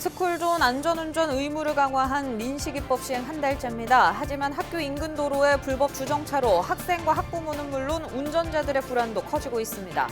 스쿨존 안전운전 의무를 강화한 민식이법 시행 한 달째입니다. 하지만 학교 인근 도로의 불법 주정차로 학생과 학부모는 물론 운전자들의 불안도 커지고 있습니다.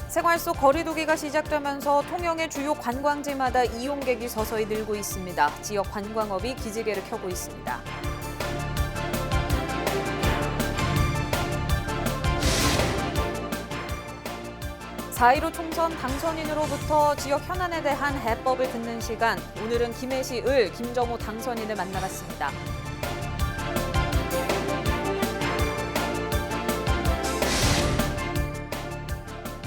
생활 속 거리두기가 시작되면서 통영의 주요 관광지마다 이용객이 서서히 늘고 있습니다. 지역 관광업이 기지개를 켜고 있습니다. (4.15) 총선 당선인으로부터 지역 현안에 대한 해법을 듣는 시간. 오늘은 김해시 을 김정호 당선인을 만나봤습니다.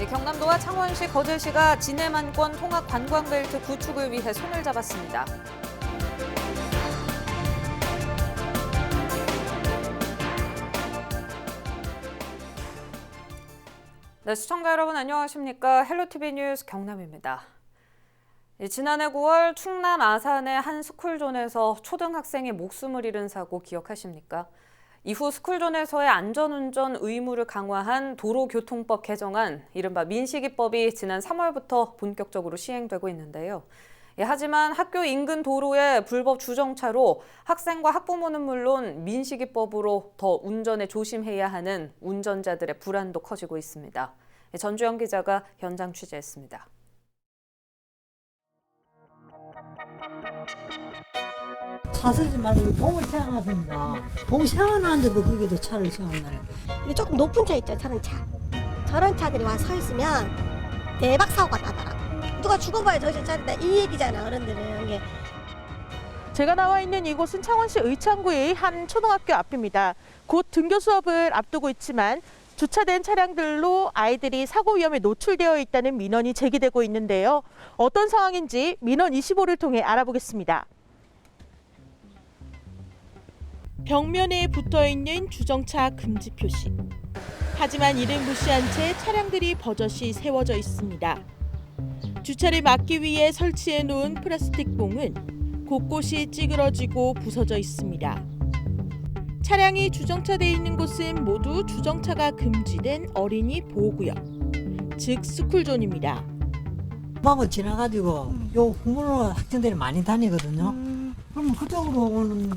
경남도와 창원시, 거제시가 진해만권 통합 관광벨트 구축을 위해 손을 잡았습니다. 네, 시청자 여러분 안녕하십니까? 헬로티비 뉴스 경남입니다. 지난해 9월 충남 아산의 한 스쿨존에서 초등학생이 목숨을 잃은 사고 기억하십니까? 이후 스쿨존에서의 안전운전 의무를 강화한 도로교통법 개정안, 이른바 민식이법이 지난 3월부터 본격적으로 시행되고 있는데요. 하지만 학교 인근 도로의 불법 주정차로 학생과 학부모는 물론 민식이법으로 더 운전에 조심해야 하는 운전자들의 불안도 커지고 있습니다. 전주영 기자가 현장 취재했습니다. 사서지 말고 봉을 세워놨습니다. 봉 세워놨는데도 거기도 차를 세워놨네. 이 조금 높은 차 있죠, 저런 차. 저런 차들이 와 서 있으면 대박 사고가 나더라고. 누가 죽어봐야 정신 차린다 이 얘기잖아, 어른들은. 이게. 제가 나와 있는 이곳은 창원시 의창구의 한 초등학교 앞입니다. 곧 등교 수업을 앞두고 있지만 주차된 차량들로 아이들이 사고 위험에 노출되어 있다는 민원이 제기되고 있는데요. 어떤 상황인지 민원 25를 통해 알아보겠습니다. 벽면에 붙어있는 주정차 금지 표시. 하지만 이를 무시한 채 차량들이 버젓이 세워져 있습니다. 주차를 막기 위해 설치해 놓은 플라스틱 봉은 곳곳이 찌그러지고 부서져 있습니다. 차량이 주정차돼 있는 곳은 모두 주정차가 금지된 어린이 보호구역, 즉 스쿨존입니다. 방을 지나가지고 요 후문으로 학생들이 많이 다니거든요. 그럼 그쪽으로 오는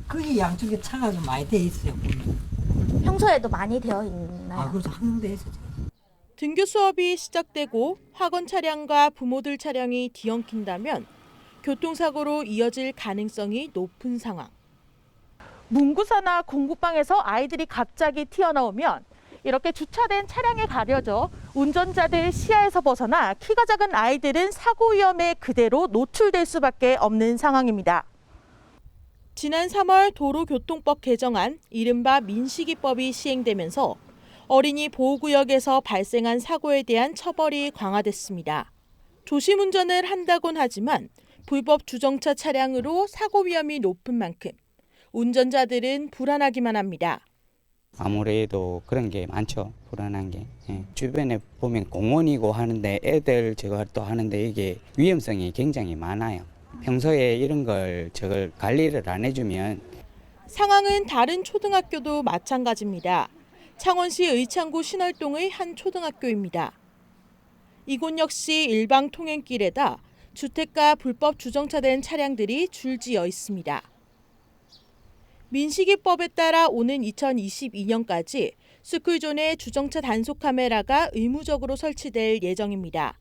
거기 양쪽에 차가 좀 많이 돼 있어요. 보면. 평소에도 많이 되어 있나요? 그래서 항상 돼 있어요. 등교 수업이 시작되고 학원 차량과 부모들 차량이 뒤엉킨다면 교통사고로 이어질 가능성이 높은 상황. 문구사나 공부방에서 아이들이 갑자기 튀어나오면 이렇게 주차된 차량에 가려져 운전자들 시야에서 벗어나 키가 작은 아이들은 사고 위험에 그대로 노출될 수밖에 없는 상황입니다. 지난 3월 도로교통법 개정안, 이른바 민식이법이 시행되면서 어린이 보호구역에서 발생한 사고에 대한 처벌이 강화됐습니다. 조심 운전을 한다곤 하지만 불법 주정차 차량으로 사고 위험이 높은 만큼 운전자들은 불안하기만 합니다. 아무래도 그런 게 많죠. 불안한 게. 주변에 보면 공원이고 하는데 애들 저걸 또 하는데 이게 위험성이 굉장히 많아요. 평소에 이런 저걸 관리를 안 해주면. 상황은 다른 초등학교도 마찬가지입니다. 창원시 의창구 신월동의 한 초등학교입니다. 이곳 역시 일방 통행길에다 주택가 불법 주정차된 차량들이 줄지어 있습니다. 민식이법에 따라 오는 2022년까지 스쿨존에 주정차 단속 카메라가 의무적으로 설치될 예정입니다.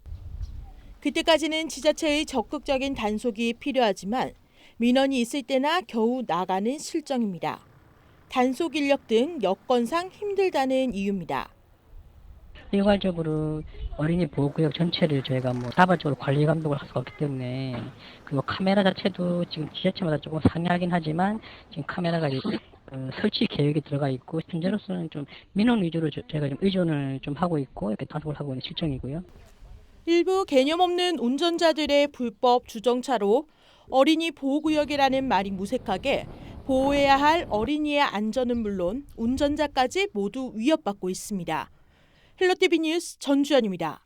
그때까지는 지자체의 적극적인 단속이 필요하지만 민원이 있을 때나 겨우 나가는 실정입니다. 단속 인력 등 여건상 힘들다는 이유입니다. 일괄적으로 어린이 보호구역 전체를 저희가 자발적으로 관리 감독을 할 수가 없기 때문에, 그리고 카메라 자체도 지금 지자체마다 조금 상이하긴 하지만 지금 카메라가 설치 계획이 들어가 있고, 현재로서는 좀 민원 위주로 저희가 좀 의존을 좀 하고 있고 이렇게 단속을 하고 있는 실정이고요. 일부 개념 없는 운전자들의 불법 주정차로 어린이 보호구역이라는 말이 무색하게 보호해야 할 어린이의 안전은 물론 운전자까지 모두 위협받고 있습니다. 헬로티비 뉴스 전주연입니다.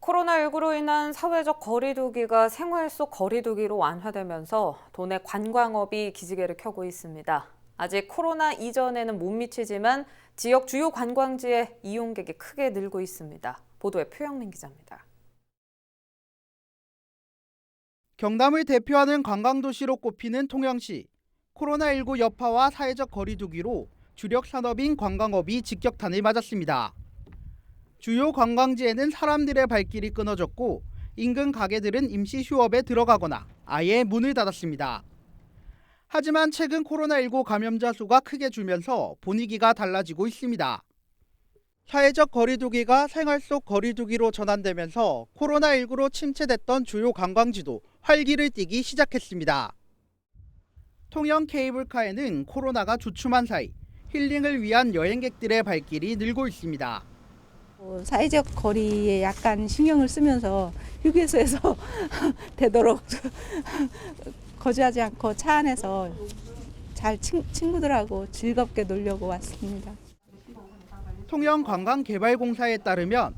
코로나19로 인한 사회적 거리두기가 생활 속 거리두기로 완화되면서 도내 관광업이 기지개를 켜고 있습니다. 아직 코로나 이전에는 못 미치지만 지역 주요 관광지의 이용객이 크게 늘고 있습니다. 보도에 표영민 기자입니다. 경남을 대표하는 관광도시로 꼽히는 통영시. 코로나19 여파와 사회적 거리 두기로 주력 산업인 관광업이 직격탄을 맞았습니다. 주요 관광지에는 사람들의 발길이 끊어졌고 인근 가게들은 임시 휴업에 들어가거나 아예 문을 닫았습니다. 하지만 최근 코로나19 감염자 수가 크게 줄면서 분위기가 달라지고 있습니다. 사회적 거리 두기가 생활 속 거리 두기로 전환되면서 코로나19로 침체됐던 주요 관광지도 활기를 띠기 시작했습니다. 통영 케이블카에는 코로나가 주춤한 사이 힐링을 위한 여행객들의 발길이 늘고 있습니다. 사회적 거리에 약간 신경을 쓰면서 휴게소에서 되도록 거주하지 않고 차 안에서 잘 친구들하고 즐겁게 놀려고 왔습니다. 통영관광개발공사에 따르면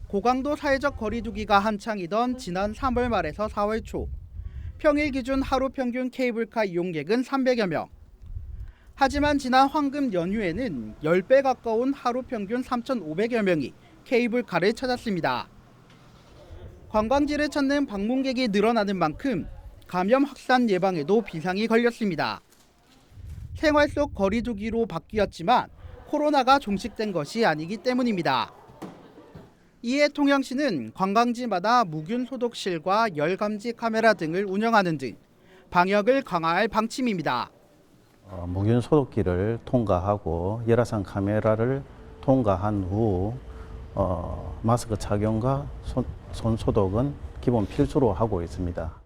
고강도 사회적 거리 두기가 한창이던 지난 3월 말에서 4월 초 평일 기준 하루 평균 케이블카 이용객은 300여 명. 하지만 지난 황금 연휴에는 10배 가까운 하루 평균 3,500여 명이 케이블카를 찾았습니다. 관광지를 찾는 방문객이 늘어나는 만큼 감염 확산 예방에도 비상이 걸렸습니다. 생활 속 거리 두기로 바뀌었지만 코로나가 종식된 것이 아니기 때문입니다. 이에 통영시는 관광지마다 무균 소독실과 열 감지 카메라 등을 운영하는 등 방역을 강화할 방침입니다. 무균 소독기를 통과하고 열화상 카메라를 통과한 후 마스크 착용과 손 소독은 기본 필수로 하고 있습니다.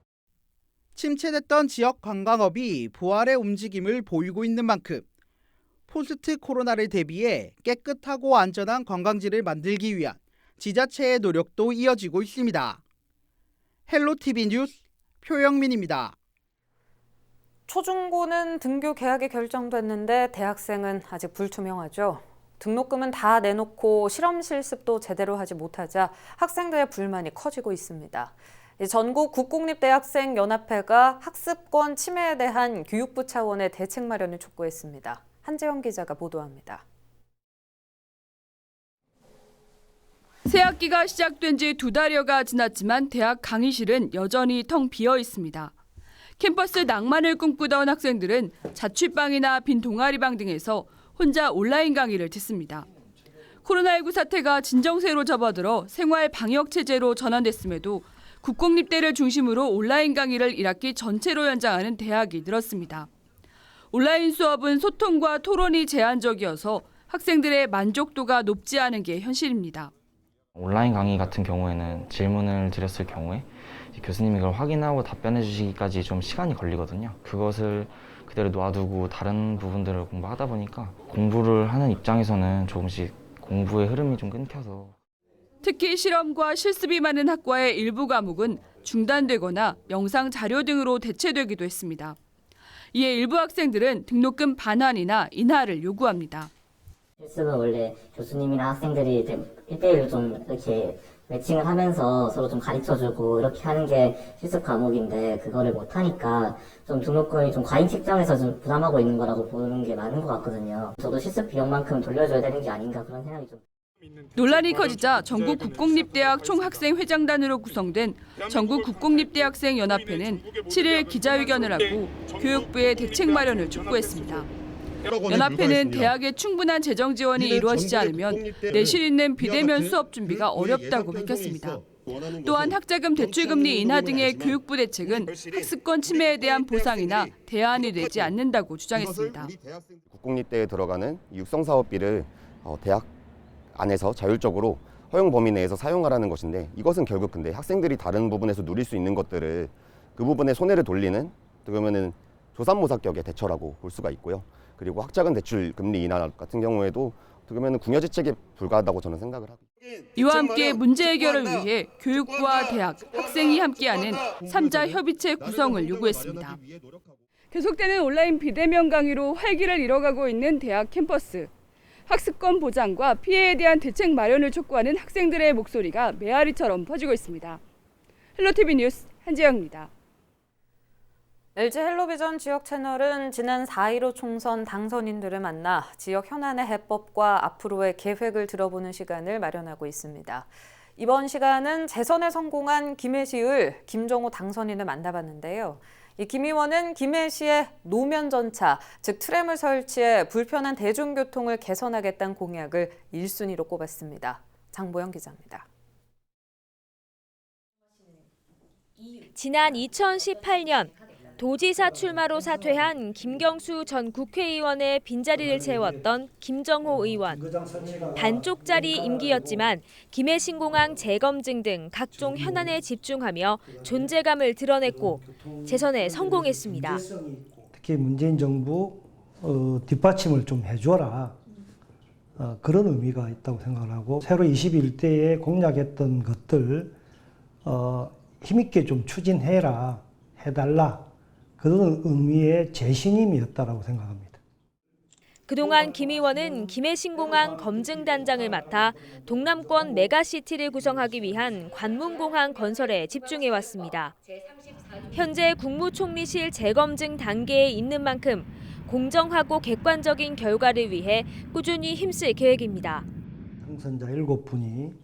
침체됐던 지역 관광업이 부활의 움직임을 보이고 있는 만큼 포스트 코로나를 대비해 깨끗하고 안전한 관광지를 만들기 위한 지자체의 노력도 이어지고 있습니다. 헬로티비 뉴스 표영민입니다. 초중고는 등교 개학이 결정됐는데 대학생은 아직 불투명하죠. 등록금은 다 내놓고 실험 실습도 제대로 하지 못하자 학생들의 불만이 커지고 있습니다. 전국 국공립대학생연합회가 학습권 침해에 대한 교육부 차원의 대책 마련을 촉구했습니다. 한재영 기자가 보도합니다. 새학기가 시작된 지 2달여가 지났지만 대학 강의실은 여전히 텅 비어 있습니다. 캠퍼스 낭만을 꿈꾸던 학생들은 자취방이나 빈 동아리방 등에서 혼자 온라인 강의를 듣습니다. 코로나19 사태가 진정세로 접어들어 생활 방역 체제로 전환됐음에도 국공립대를 중심으로 온라인 강의를 1학기 전체로 연장하는 대학이 늘었습니다. 온라인 수업은 소통과 토론이 제한적이어서 학생들의 만족도가 높지 않은 게 현실입니다. 온라인 강의 같은 경우에는 질문을 드렸을 경우에 교수님이 그걸 확인하고 답변해 주시기까지 좀 시간이 걸리거든요. 그것을 그대로 놔두고 다른 부분들을 공부하다 보니까 공부를 하는 입장에서는 조금씩 공부의 흐름이 좀 끊겨서. 특히 실험과 실습이 많은 학과의 일부 과목은 중단되거나 영상 자료 등으로 대체되기도 했습니다. 이에 일부 학생들은 등록금 반환이나 인하를 요구합니다. 실습은 원래 교수님이나 학생들이 1대1로 좀 이렇게 매칭을 하면서 서로 좀 가르쳐주고 이렇게 하는 게 실습 과목인데 그거를 못하니까 좀 등록금이 좀 과잉 책정해서 좀 부담하고 있는 거라고 보는 게 많은 것 같거든요. 저도 실습 비용만큼 돌려줘야 되는 게 아닌가 그런 생각이 좀. 논란이 커지자 전국 국공립대학 총학생회장단으로 구성된 전국 국공립대학생연합회는 7일 기자회견을 하고 교육부의 대책 마련을 촉구했습니다. 연합회는 대학의 충분한 재정 지원이 이루어지지 않으면 내실 있는 비대면 수업 준비가 어렵다고 밝혔습니다. 또한 학자금 대출금리 인하 등의 교육부 대책은 학습권 침해에 대한 보상이나 대안이 되지 않는다고 주장했습니다. 국공립대에 들어가는 육성사업비를 대학 안에서 자율적으로 허용 범위 내에서 사용하라는 것인데 이것은 결국 근데 학생들이 다른 부분에서 누릴 수 있는 것들을 그 부분에 손해를 돌리는 그러면은 조삼모사격의 대처라고 볼 수가 있고요. 그리고 학자금 대출 금리 인하 같은 경우에도 그러면 궁여지책에 불과하다고 저는 생각을 하고. 이와 함께 문제 해결을 위해 교육부와 대학, 학생이 함께하는 3자 협의체 구성을 요구했습니다. 계속되는 온라인 비대면 강의로 활기를 잃어가고 있는 대학 캠퍼스. 학습권 보장과 피해에 대한 대책 마련을 촉구하는 학생들의 목소리가 메아리처럼 퍼지고 있습니다. 헬로티비 뉴스 한지영입니다. LG 헬로비전 지역 채널은 지난 4.15 총선 당선인들을 만나 지역 현안의 해법과 앞으로의 계획을 들어보는 시간을 마련하고 있습니다. 이번 시간은 재선에 성공한 김해시의 김정호 당선인을 만나봤는데요. 이 김 의원은 김해시의 노면전차, 즉 트램을 설치해 불편한 대중교통을 개선하겠다는 공약을 1순위로 꼽았습니다. 장보영 기자입니다. 지난 2018년 도지사 출마로 사퇴한 김경수 전 국회의원의 빈자리를 채웠던 김정호 의원. 반쪽짜리 임기였지만 김해신공항 재검증 등 각종 현안에 집중하며 존재감을 드러냈고 재선에 성공했습니다. 특히 문재인 정부 뒷받침을 좀 해줘라. 그런 의미가 있다고 생각을 하고 새로 21대에 공약했던 것들 힘있게 좀 추진해라, 해달라. 그런 의미의 재신임이었다고 생각합니다. 그동안 김 의원은 김해신공항 검증단장을 맡아 동남권 메가시티를 구성하기 위한 관문공항 건설에 집중해왔습니다. 현재 국무총리실 재검증 단계에 있는 만큼 공정하고 객관적인 결과를 위해 꾸준히 힘쓸 계획입니다. 당선자 7분이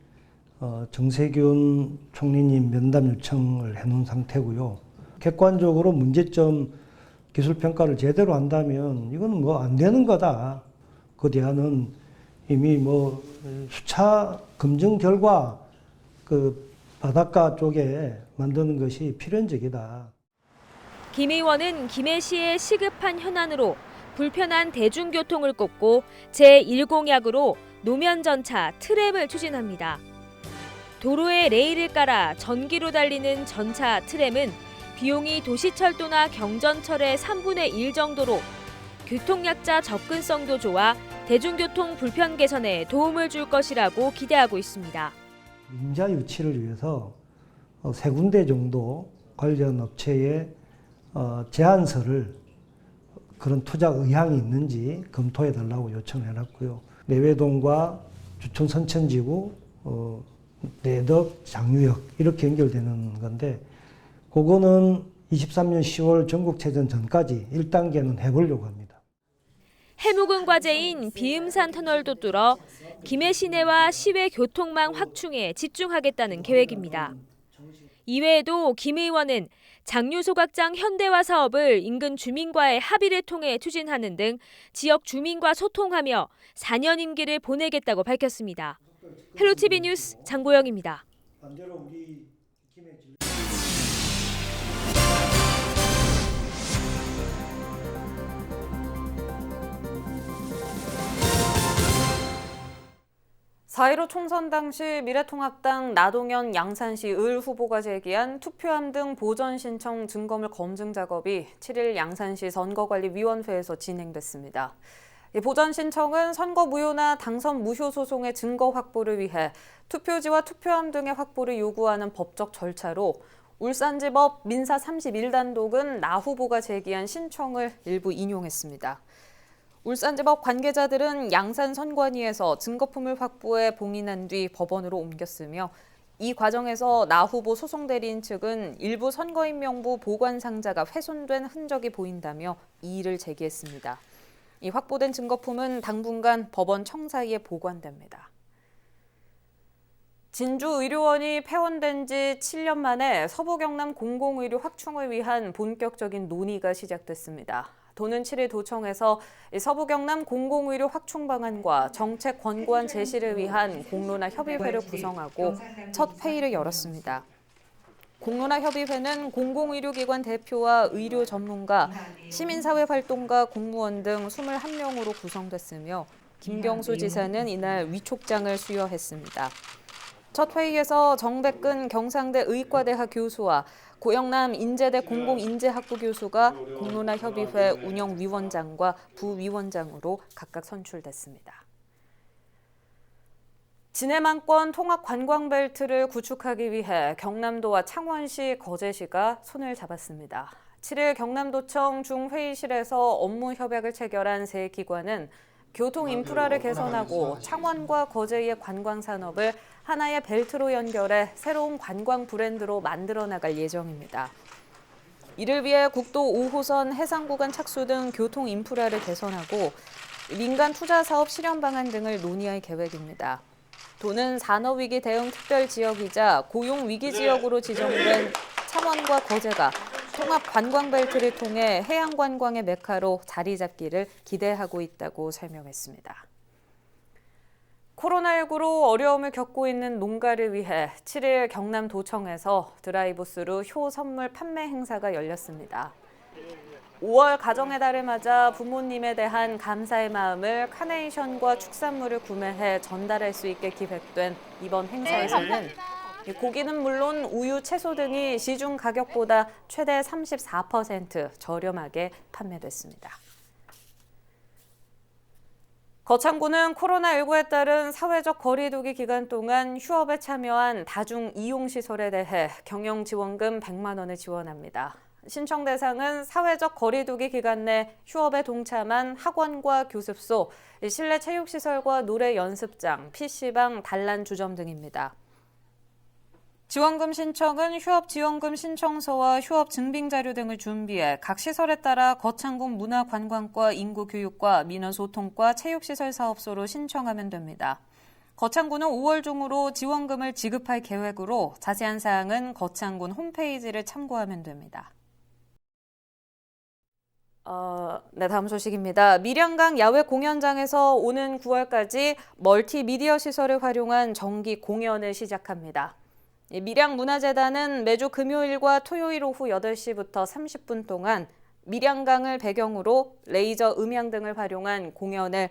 정세균 총리님 면담 요청을 해놓은 상태고요. 객관적으로 문제점 기술평가를 제대로 한다면 이건 뭐 안 되는 거다. 그 대안은 이미 뭐 수차 검증 결과 그 바닷가 쪽에 만드는 것이 필연적이다. 김 의원은 김해시의 시급한 현안으로 불편한 대중교통을 꼽고 제1공약으로 노면전차 트램을 추진합니다. 도로에 레일을 깔아 전기로 달리는 전차 트램은 비용이 도시철도나 경전철의 3분의 1 정도로 교통약자 접근성도 좋아 대중교통 불편 개선에 도움을 줄 것이라고 기대하고 있습니다. 임자 유치를 위해서 3군데 정도 관련 업체에 제안서를 그런 투자 의향이 있는지 검토해달라고 요청을 해놨고요. 내외동과 주촌 선천지구, 내덕, 장유역 이렇게 연결되는 건데 그거는 23년 10월 전국체전 전까지 1단계는 해보려고 합니다. 해묵은 과제인 비음산 터널도 뚫어 김해 시내와 시외 교통망 확충에 집중하겠다는 계획입니다. 이외에도 김 의원은 장류소각장 현대화 사업을 인근 주민과의 합의를 통해 추진하는 등 지역 주민과 소통하며 4년 임기를 보내겠다고 밝혔습니다. 헬로티비 뉴스 장보영입니다. (4.15) 총선 당시 미래통합당 나동현 양산시 을 후보가 제기한 투표함 등 보전 신청 증거물 검증 작업이 7일 양산시 선거관리위원회에서 진행됐습니다. 이 보전 신청은 선거 무효나 당선 무효 소송의 증거 확보를 위해 투표지와 투표함 등의 확보를 요구하는 법적 절차로 울산지법 민사 31단독은 나 후보가 제기한 신청을 일부 인용했습니다. 울산지법 관계자들은 양산 선관위에서 증거품을 확보해 봉인한 뒤 법원으로 옮겼으며 이 과정에서 나 후보 소송 대리인 측은 일부 선거인 명부 보관 상자가 훼손된 흔적이 보인다며 이의를 제기했습니다. 이 확보된 증거품은 당분간 법원 청사위에 보관됩니다. 진주의료원이 폐원된 지 7년 만에 서부경남 공공의료 확충을 위한 본격적인 논의가 시작됐습니다. 도는 7일 도청에서 서부경남 공공의료 확충 방안과 정책 권고안 제시를 위한 공론화 협의회를 구성하고 첫 회의를 열었습니다. 공론화 협의회는 공공의료기관 대표와 의료 전문가, 시민사회 활동가, 공무원 등 21명으로 구성됐으며 김경수 지사는 이날 위촉장을 수여했습니다. 첫 회의에서 정백근 경상대 의과대학 교수와 고영남 인제대 공공인재학부 교수가 공론화 협의회 운영위원장과 부위원장으로 각각 선출됐습니다. 진해만권 통합관광벨트를 구축하기 위해 경남도와 창원시, 거제시가 손을 잡았습니다. 7일 경남도청 중회의실에서 업무 협약을 체결한 세 기관은 교통 인프라를 개선하고 창원과 거제의 관광 산업을 하나의 벨트로 연결해 새로운 관광 브랜드로 만들어 나갈 예정입니다. 이를 위해 국도 5호선 해상구간 착수 등 교통 인프라를 개선하고 민간 투자 사업 실현 방안 등을 논의할 계획입니다. 도는 산업위기 대응 특별지역이자 고용위기지역으로 지정된 창원과 거제가 통합 관광벨트를 통해 해양관광의 메카로 자리 잡기를 기대하고 있다고 설명했습니다. 코로나19로 어려움을 겪고 있는 농가를 위해 7일 경남도청에서 드라이브스루 효 선물 판매 행사가 열렸습니다. 5월 가정의 달을 맞아 부모님에 대한 감사의 마음을 카네이션과 축산물을 구매해 전달할 수 있게 기획된 이번 행사에서는 고기는 물론 우유, 채소 등이 시중 가격보다 최대 34% 저렴하게 판매됐습니다. 거창군은 코로나19에 따른 사회적 거리 두기 기간 동안 휴업에 참여한 다중 이용시설에 대해 경영지원금 100만 원을 지원합니다. 신청 대상은 사회적 거리 두기 기간 내 휴업에 동참한 학원과 교습소, 실내 체육시설과 노래 연습장, PC방, 단란 주점 등입니다. 지원금 신청은 휴업지원금 신청서와 휴업 증빙 자료 등을 준비해 각 시설에 따라 거창군 문화관광과 인구교육과 민원소통과 체육시설 사업소로 신청하면 됩니다. 거창군은 5월 중으로 지원금을 지급할 계획으로 자세한 사항은 거창군 홈페이지를 참고하면 됩니다. 다음 소식입니다. 밀양강 야외 공연장에서 오는 9월까지 멀티미디어 시설을 활용한 정기 공연을 시작합니다. 밀양문화재단은 매주 금요일과 토요일 오후 8시부터 30분 동안 밀양강을 배경으로 레이저 음향 등을 활용한 공연을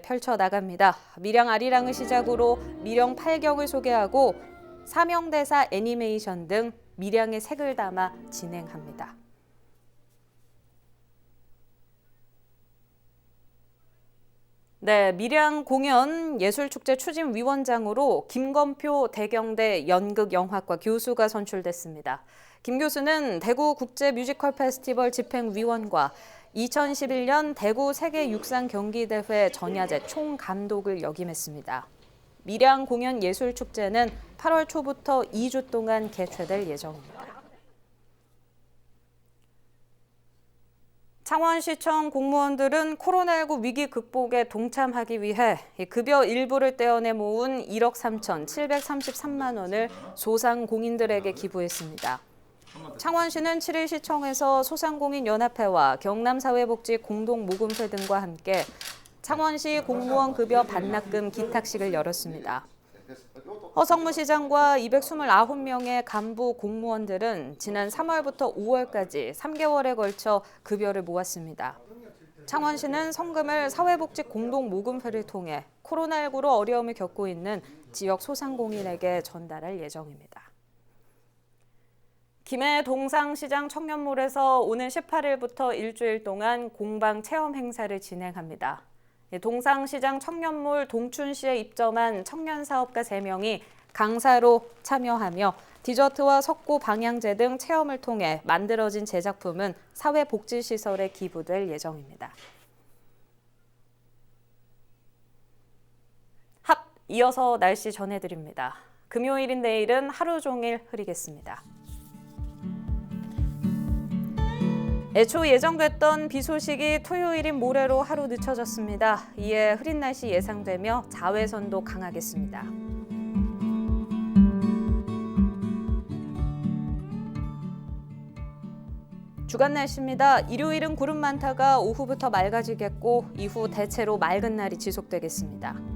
펼쳐나갑니다. 밀양 아리랑을 시작으로 밀양 팔경을 소개하고 사명대사 애니메이션 등 밀양의 색을 담아 진행합니다. 밀양 공연 예술축제 추진위원장으로 김건표 대경대 연극영화과 교수가 선출됐습니다. 김 교수는 대구 국제뮤지컬 페스티벌 집행위원과 2011년 대구 세계육상경기대회 전야제 총감독을 역임했습니다. 밀양 공연 예술축제는 8월 초부터 2주 동안 개최될 예정입니다. 창원시청 공무원들은 코로나19 위기 극복에 동참하기 위해 급여 일부를 떼어내 모은 1억 3,733만 원을 소상공인들에게 기부했습니다. 창원시는 7일 시청에서 소상공인연합회와 경남사회복지 공동모금회 등과 함께 창원시 공무원 급여 반납금 기탁식을 열었습니다. 허성무 시장과 229명의 간부 공무원들은 지난 3월부터 5월까지 3개월에 걸쳐 급여를 모았습니다. 창원시는 성금을 사회복지 공동모금회를 통해 코로나19로 어려움을 겪고 있는 지역 소상공인에게 전달할 예정입니다. 김해 동상시장 청년몰에서 오는 18일부터 일주일 동안 공방 체험 행사를 진행합니다. 동상시장 청년몰 동춘시에 입점한 청년사업가 3명이 강사로 참여하며 디저트와 석고 방향제 등 체험을 통해 만들어진 제작품은 사회복지시설에 기부될 예정입니다. 이어서 날씨 전해드립니다. 금요일인 내일은 하루 종일 흐리겠습니다. 애초 예정됐던 비 소식이 토요일인 모레로 하루 늦춰졌습니다. 이에 흐린 날씨 예상되며 자외선도 강하겠습니다. 주간 날씨입니다. 일요일은 구름 많다가 오후부터 맑아지겠고 이후 대체로 맑은 날이 지속되겠습니다.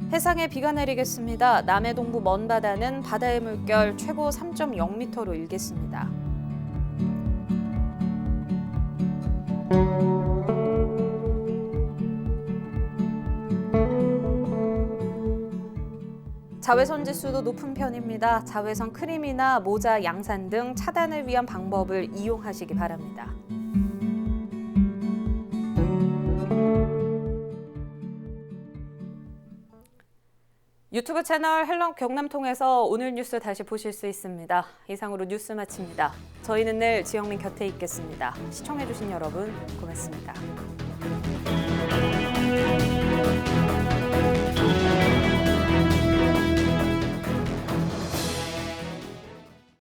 해상에 비가 내리겠습니다. 남해 동부 먼 바다는 바다의 물결 최고 3.0m로 일겠습니다. 자외선 지수도 높은 편입니다. 자외선 크림이나 모자, 양산 등 차단을 위한 방법을 이용하시기 바랍니다. 유튜브 채널 헬로 경남 통해서 오늘 뉴스 다시 보실 수 있습니다. 이상으로 뉴스 마칩니다. 저희는 내일 지영민 곁에 있겠습니다. 시청해주신 여러분 고맙습니다.